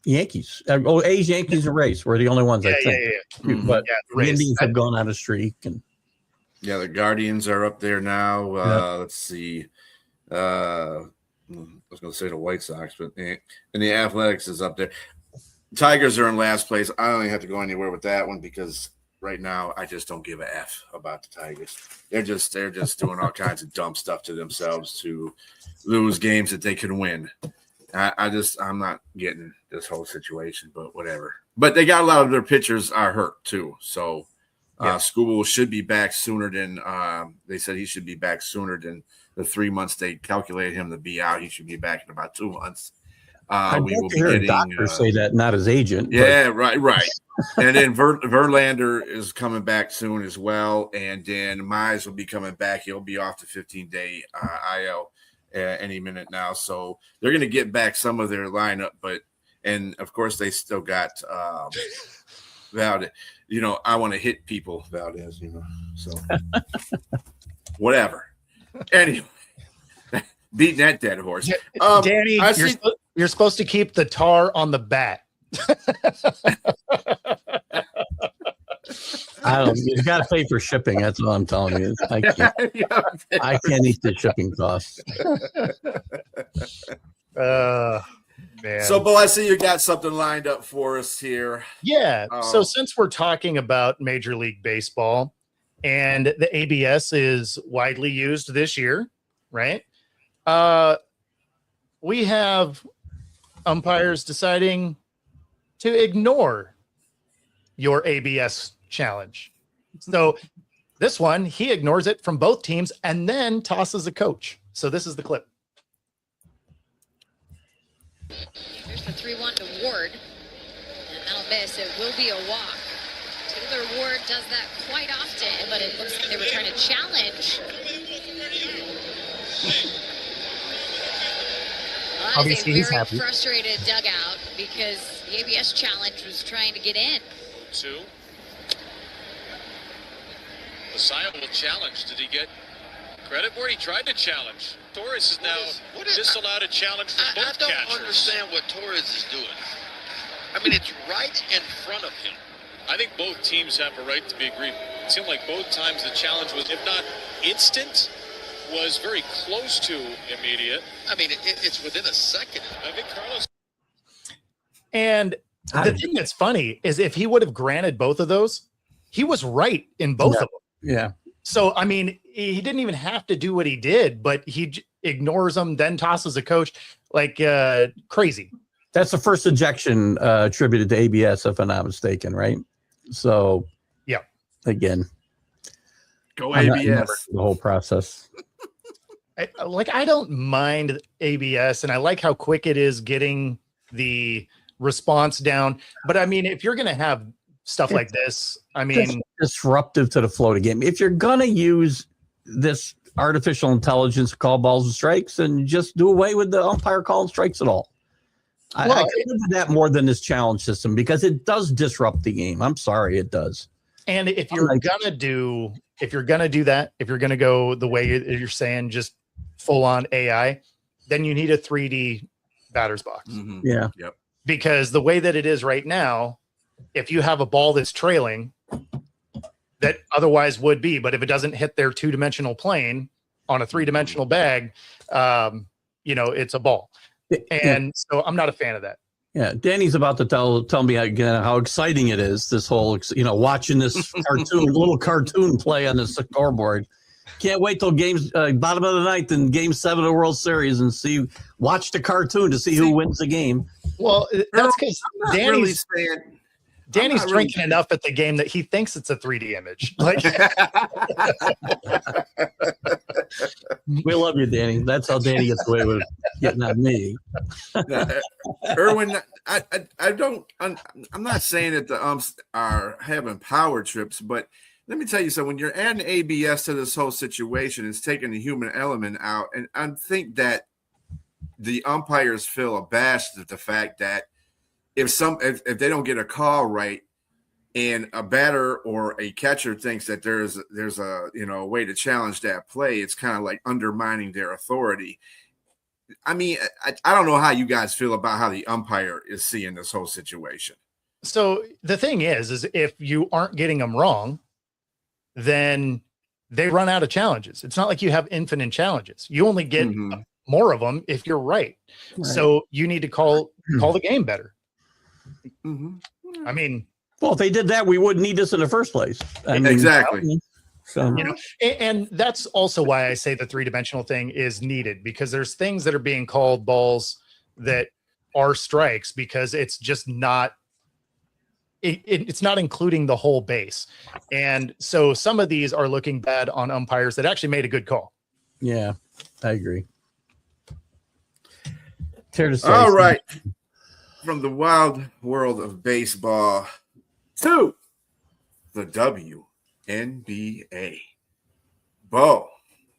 Yankees. A's, Yankees, and Rays were the only ones, I think. yeah. But Yeah, the the Rays. Indians have gone on a streak. And Yeah, the Guardians are up there now. Yeah. Let's see. I was going to say the White Sox, but and the Athletics is up there. Tigers are in last place. I don't even have to go anywhere with that one because right now I just don't give a F about the Tigers. They're just doing all kinds of dumb stuff to themselves to lose games that they can win. I'm not getting this whole situation, but whatever. But they got a lot of their pitchers are hurt too. So Skubal should be back sooner than they said he should be back sooner than the 3 months they calculated him to be out. He should be back in about 2 months. I will hear a doctor say that, not his agent. Yeah, right. And then Verlander is coming back soon as well. And then Mize will be coming back. He'll be off the 15-day IL any minute now. So they're going to get back some of their lineup. And of course, they still got Valdez. I want to hit people, Valdez, So whatever. Anyway, beating that dead horse. Danny, you're supposed to keep the tar on the bat. You got to pay for shipping. That's what I'm telling you. I can't eat the shipping costs. Man. So, Bo, I see you got something lined up for us here. Yeah. So since we're talking about Major League Baseball and the ABS is widely used this year, right? We have umpires deciding to ignore your ABS challenge. So this one, he ignores it from both teams and then tosses a coach. So this is the clip. There's the 3-1 to Ward. And that'll miss. It will be a walk. Taylor Ward does that quite often, but it looks like they were trying to challenge. Obviously, he's happy. Very frustrated dugout because the ABS challenge was trying to get in. 2. Messiah will challenge. Did he get credit where he tried to challenge? Torres is now disallowed a challenge for both catchers. I don't understand what Torres is doing. I mean, it's right in front of him. I think both teams have a right to be aggrieved. It seemed like both times the challenge was, if not instant, was very close to immediate. I mean, it's within a second. I think Carlos. And the thing that's funny is if he would have granted both of those, he was right in both of them. Yeah. So, I mean, he didn't even have to do what he did, but he ignores them, then tosses a coach like crazy. That's the first ejection attributed to ABS, if I'm not mistaken, right? So, yeah. Again, go ABS. The whole process. I don't mind ABS, and I like how quick it is getting the response down. But I mean, if you're going to have stuff like this, I mean, disruptive to the flow of the game. If you're going to use this artificial intelligence to call balls and strikes, and just do away with the umpire calling strikes at all. I can live with that more than this challenge system because it does disrupt the game. I'm sorry, it does. And if you're gonna do that, if you're gonna go the way you're saying, just full on AI, then you need a 3D batter's box. Mm-hmm. Yeah. Yep. Because the way that it is right now, if you have a ball that's trailing, that otherwise would be, but if it doesn't hit their 2-dimensional plane on a 3-dimensional bag, it's a ball. And so I'm not a fan of that. Yeah, Danny's about to tell me again how exciting it is. This whole, watching this little cartoon play on the scoreboard. Can't wait till games bottom of the ninth in Game 7 of the World Series and watch the cartoon to see who wins the game. Well, that's because Danny's really drinking enough at the game that he thinks it's a 3D image. Like, we love you, Danny. That's how Danny gets away with getting at me. Erwin, I'm not saying that the umps are having power trips, but let me tell you something. When you're adding ABS to this whole situation, it's taking the human element out. And I think that the umpires feel abashed at the fact that if they don't get a call right and a batter or a catcher thinks that there's a way to challenge that play, it's kind of like undermining their authority. I mean, I don't know how you guys feel about how the umpire is seeing this whole situation. So the thing is if you aren't getting them wrong, then they run out of challenges. It's not like you have infinite challenges. You only get more of them if you're right. So you need to call the game better. I mean, well, if they did that, we wouldn't need this in the first place. I mean, exactly. So, and that's also why I say the three-dimensional thing is needed, because there's things that are being called balls that are strikes because it's just not, it's not including the whole base. And so some of these are looking bad on umpires that actually made a good call. Yeah, I agree. All right. From the wild world of baseball to the WNBA. Bo,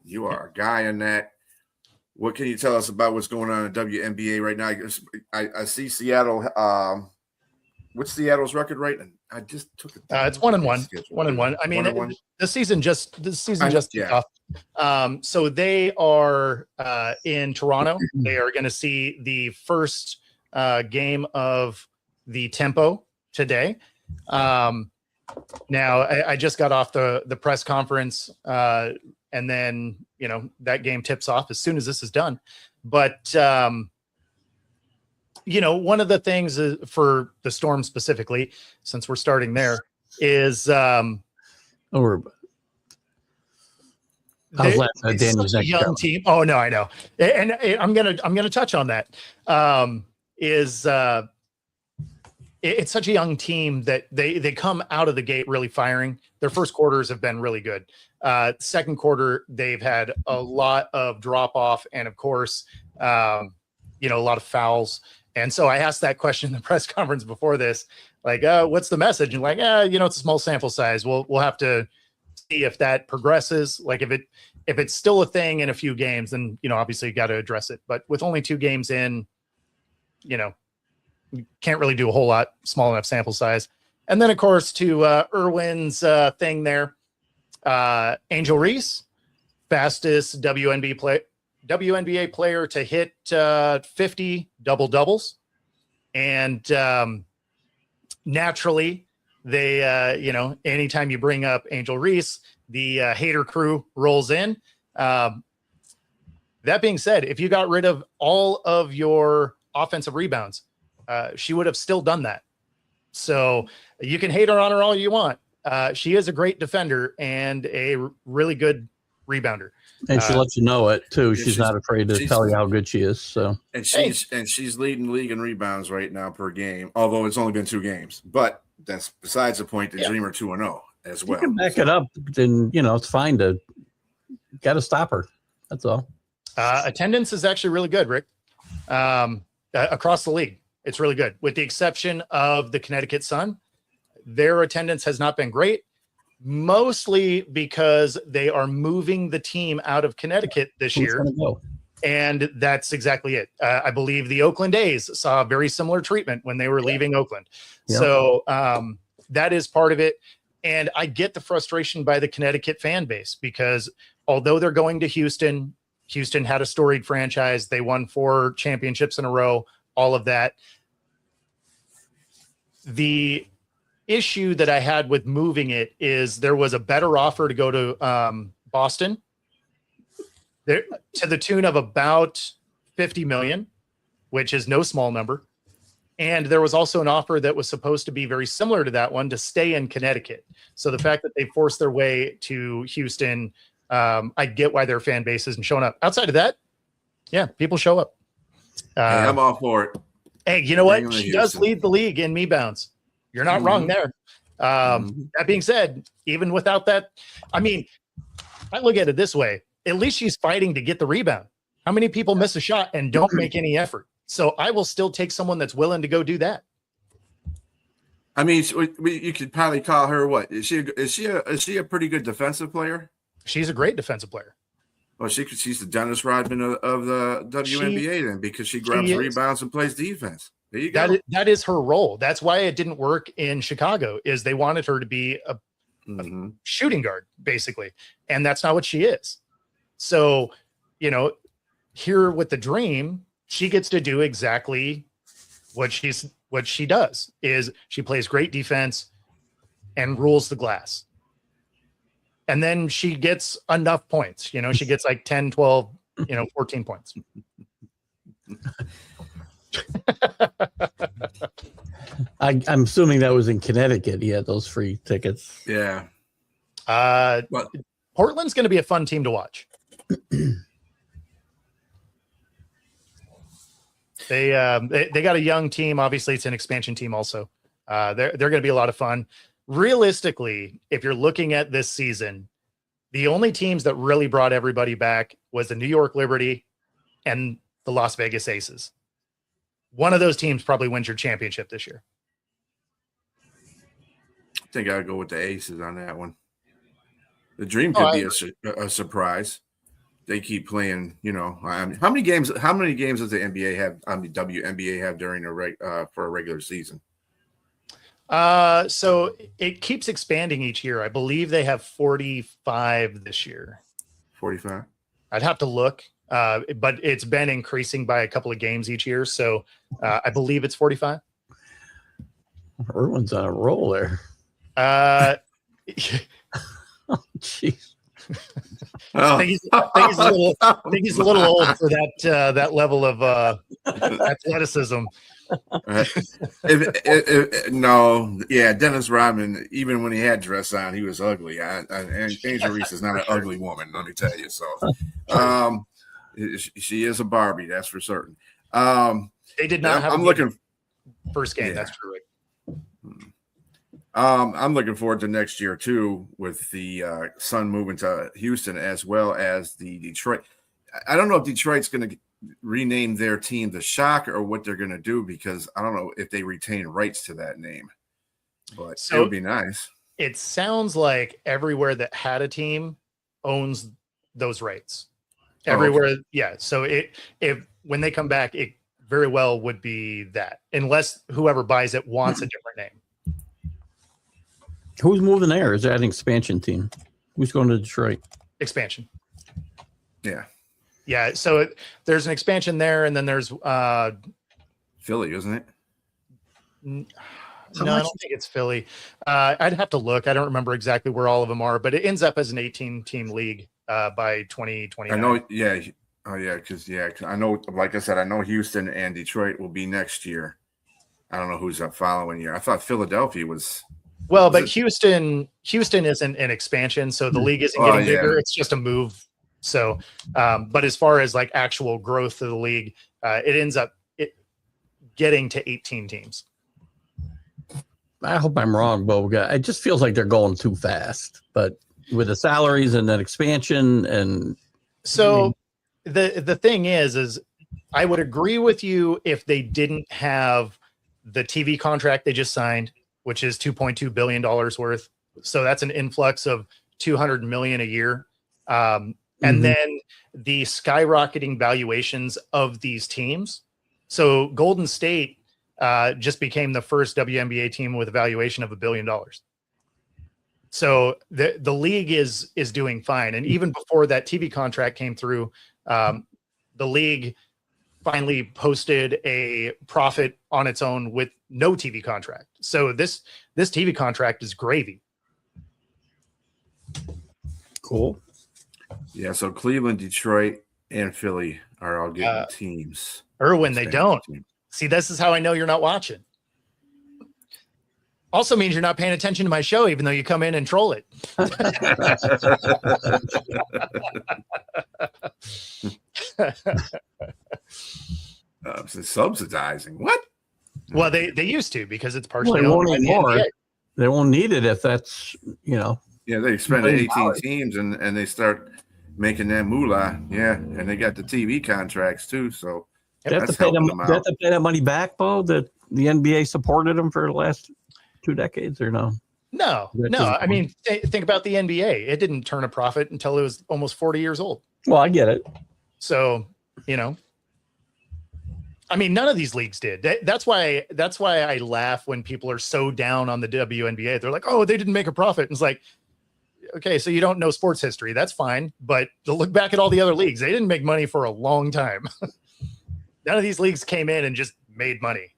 you are a guy in that. What can you tell us about what's going on in WNBA right now? I see Seattle. What's Seattle's record right now? I just took it. It's 1-1. 1-1. I mean, the season just kicked off. So they are in Toronto. They are going to see the first game of the tempo today. Now I just got off the press conference, and then that game tips off as soon as this is done. But one of the things for the Storm specifically, since we're starting there, is I was laughing at Daniel's next young team. Oh no, I know, and I'm gonna touch on that. It's such a young team that they come out of the gate really firing. Their first quarters have been really good. Second quarter, they've had a lot of drop off, and of course, a lot of fouls. And so I asked that question in the press conference before this, like, what's the message? And like, it's a small sample size. We'll have to see if that progresses. Like if it's still a thing in a few games, then obviously you got to address it. But with only 2 games in, you can't really do a whole lot, small enough sample size. And then of course to Irwin's thing there, Angel Reese, fastest WNBA player to hit 50 double doubles. And naturally they, anytime you bring up Angel Reese, the hater crew rolls in. That being said, if you got rid of all of your offensive rebounds, she would have still done that. So you can hate her on her all you want. She is a great defender and a really good rebounder. And she lets you know it too. She's not afraid to tell you how good she is. So she's leading the league in rebounds right now per game, although it's only been 2 games. But that's besides the point. The Dreamer 2-0 as well. You can back it up, then it's fine to got to stop her. That's all. Attendance is actually really good, Rick. Across the league, it's really good, with the exception of the Connecticut Sun. Their attendance has not been great, mostly because they are moving the team out of Connecticut this year. And that's exactly it. I believe the Oakland A's saw very similar treatment when they were leaving Oakland. Yep. So that is part of it. And I get the frustration by the Connecticut fan base, because although they're going to Houston had a storied franchise. They won 4 championships in a row, all of that. The issue that I had with moving it is there was a better offer to go to Boston there, to the tune of about $50 million, which is no small number. And there was also an offer that was supposed to be very similar to that one to stay in Connecticut. So the fact that they forced their way to Houston, I get why their fan base isn't showing up. Outside of that, yeah, people show up. Hey, I'm all for it. Hey, you know what? She does lead the league in me-bounds. You're not wrong there. That being said, even without that, I mean, I look at it this way. At least she's fighting to get the rebound. How many people miss a shot and don't make any effort? So I will still take someone that's willing to go do that. I mean, you could probably call her what? Is she a pretty good defensive player? She's a great defensive player. Well, she's the Dennis Rodman of the WNBA then, because she grabs rebounds and plays defense. There you go. That is her role. That's why it didn't work in Chicago. Is they wanted her to be a shooting guard basically, and that's not what she is. So, here with the Dream, she gets to do exactly what she does. Is she plays great defense and rules the glass. And then she gets enough points. She gets like 10, 12, 14 points. I'm assuming that was in Connecticut. He had those free tickets. Yeah. Portland's going to be a fun team to watch. They got a young team. Obviously, it's an expansion team also. They're going to be a lot of fun. Realistically, if you're looking at this season, the only teams that really brought everybody back was the New York Liberty and the Las Vegas Aces. One of those teams probably wins your championship this year. I think I'd go with the Aces on that one. The Dream could be a surprise. They keep playing, how many games does the NBA have, WNBA have during for a regular season? So it keeps expanding each year. I believe they have 45 this year. 45? I'd have to look, but it's been increasing by a couple of games each year. So I believe it's 45. Everyone's on a roll there. Oh, jeez. I think he's a little old for that level of athleticism. Dennis Rodman, even when he had dress on, he was ugly. And Angel Reese is not an ugly woman, let me tell you. So, she is a Barbie, that's for certain. They did not have. I'm looking first game. Yeah. That's true. I'm looking forward to next year too, with the Sun moving to Houston as well as the Detroit. I don't know if Detroit's going to rename their team the Shock or what they're going to do, because I don't know if they retain rights to that name, but it would be nice. It sounds like everywhere that had a team owns those rights. Everywhere. Okay. Yeah. So if when they come back, it very well would be that, unless whoever buys it wants a different name. Who's moving there? Is that an expansion team? Who's going to Detroit? Expansion. Yeah. Yeah. So there's an expansion there, and then there's Philly, isn't it? No, I don't think it's Philly. I'd have to look. I don't remember exactly where all of them are, but it ends up as an 18-team league by 2029. I know. Yeah. Oh, yeah. Because I know. Like I said, I know Houston and Detroit will be next year. I don't know who's up following year. I thought Philadelphia was. Well, but Houston isn't an expansion, so the league isn't getting bigger. It's just a move. So, but as far as like actual growth of the league, it ends up getting to 18 teams. I hope I'm wrong, Bo. It just feels like they're going too fast. But with the salaries and that expansion, and so the thing is I would agree with you if they didn't have the TV contract they just signed, which is $2.2 billion worth. So that's an influx of $200 million a year. And then the skyrocketing valuations of these teams. So Golden State just became the first WNBA team with a valuation of $1 billion. So the league is doing fine. And even before that TV contract came through, the league finally posted a profit on its own with no TV contract. So this TV contract is gravy. Cool. Yeah, so Cleveland, Detroit, and Philly are all getting teams. Erwin, they don't. See, this is how I know you're not watching. Also means you're not paying attention to my show, even though you come in and troll it. Subsidizing what? Well, they used to, because it's partially owned by the NBA. They won't need it if that's Yeah, they expand 18 teams and they start making that moolah. Yeah, and they got the TV contracts too. So they have to pay that money back, Bo. That the NBA supported them for the last 2 decades, or no? No. I mean, think about the NBA. It didn't turn a profit until it was almost 40 years old. Well, I get it. So, I mean, none of these leagues did. That's why I laugh when people are so down on the WNBA. They're like, oh, they didn't make a profit. And it's like, okay, so you don't know sports history. That's fine. But to look back at all the other leagues, they didn't make money for a long time. None of these leagues came in and just made money.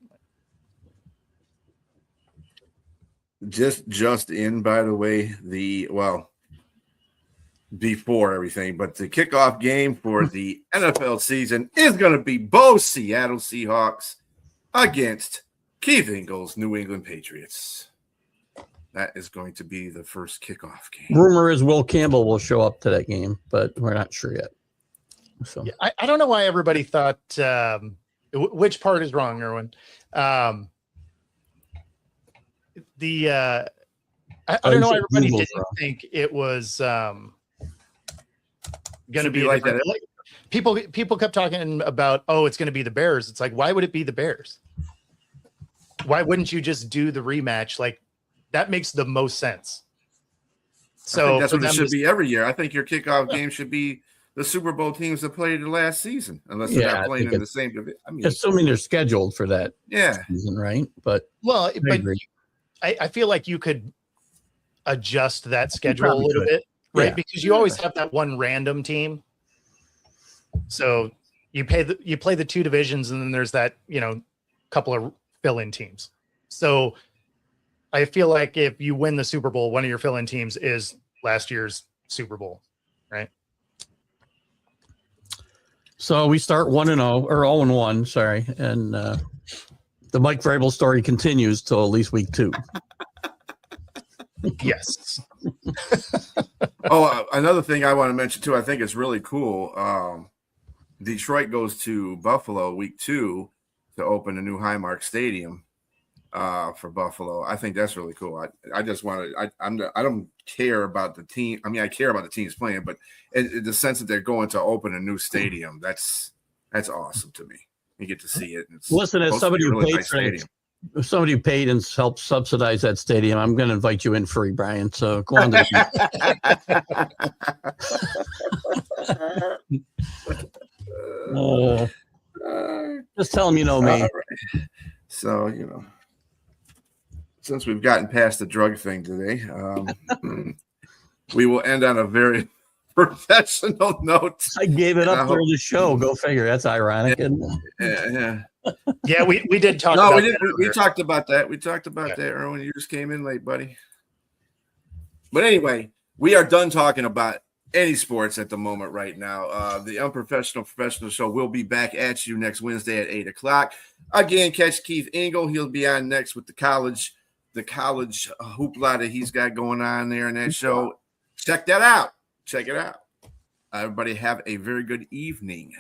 Just in, by the way, before everything, but the kickoff game for the NFL season is going to be both Seattle Seahawks against Keith Ingles' New England Patriots. That is going to be the first kickoff game. Rumor is Will Campbell will show up to that game, but we're not sure yet. So yeah, I don't know why everybody thought which part is wrong, Erwin. I don't know why everybody didn't think it was going to be like that. Like, people kept talking about, oh, it's going to be the Bears. It's like, why would it be the Bears? Why wouldn't you just do the rematch? Like, that makes the most sense. So I think that's what it should be every year. I think your kickoff game should be the Super Bowl teams that played the last season, unless they're not playing in the same division. I mean, assuming they're scheduled for that yeah season, right? But I feel like you could adjust that schedule a little bit, right? Yeah. Because you always have that one random team. So you play the two divisions, and then there's that, couple of fill-in teams. So I feel like if you win the Super Bowl, one of your fill-in teams is last year's Super Bowl, right? So we start 1-0 or 0-1, sorry, and the Mike Vrabel story continues till at least week 2. Yes. Another thing I want to mention too, I think it's really cool. Detroit goes to Buffalo week 2 to open a new Highmark Stadium for Buffalo. I think that's really cool. I just want to. I don't care about the team. I mean, I care about the teams playing, but the sense that they're going to open a new stadium, that's awesome to me. You get to see it. Listen, as somebody who paid if somebody paid and helped subsidize that stadium, I'm going to invite you in free, Brian. So go on. Just tell them you know me. Right. So, since we've gotten past the drug thing today, we will end on a very professional note. I gave it up for the show. Go figure. That's ironic. Yeah, we did talk about that. We talked about that. We talked about that, Erwin. You just came in late, buddy. But anyway, we are done talking about any sports at the moment right now. The Unprofessional Professional Show will be back at you next Wednesday at 8:00. Again, catch Keith Ingle. He'll be on next with the college hoopla that he's got going on there in that show. Check that out. Check it out. Everybody have a very good evening.